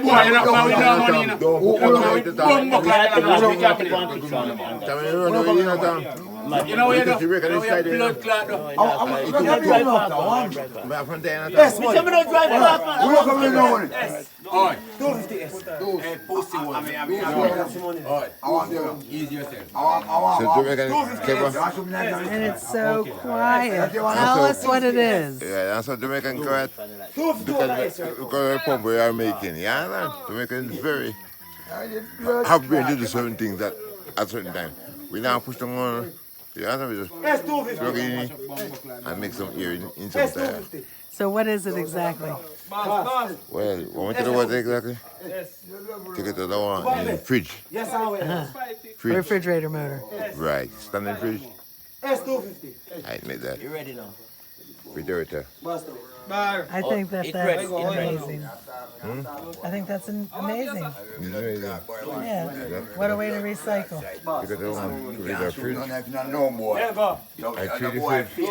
Boy, you're not going with no money, you know. You know where you go? Blood clot. Yes, man. We don't drive back, man. We don't come with no money. Oi. 250. Hey, pussy one. I want them. Easy yourself. And it's so quiet. Tell us what it is. Yeah, that's what Jamaican quiet. Because of the pump we are making. Yeah, man. Jamaican is very have brain to do certain things at certain time. We now push them on. Yeah, we just plug in and make some ear in some time. So what is it exactly? Well, want to know what exactly? Take it to the one in the fridge. Yes, I will. Fridge. Refrigerator motor. Right. Standing fridge. S250. I make that. You ready now? Refrigerator. I think that's amazing. I think that's amazing. Yeah. What a way to recycle. Take it to the one with the fridge. No more. I treat the fridge.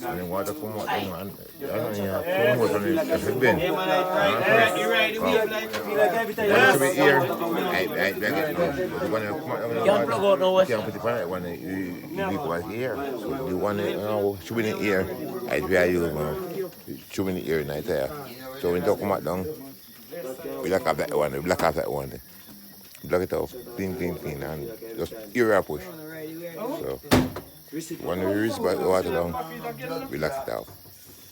And the water come out. And I don't even come out on the bin. You ready? Once we here, I beg it. Can't plug out no West. Can't put it on it when you people are here. So you want it, should be in the ear. I try you, man. Should be in the ear night there. So when you come out down, we lock off that one. We block off that one. Block it off, clean, and just ear push. So when we reach back the water down, we lock it off.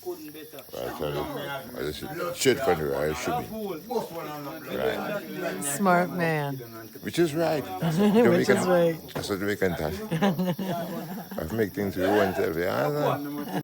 Right, so I just shit from the right, should be. Right. Smart man. Which is right. Which is right. That's what Jamaican time. I make things for oneself. Yeah,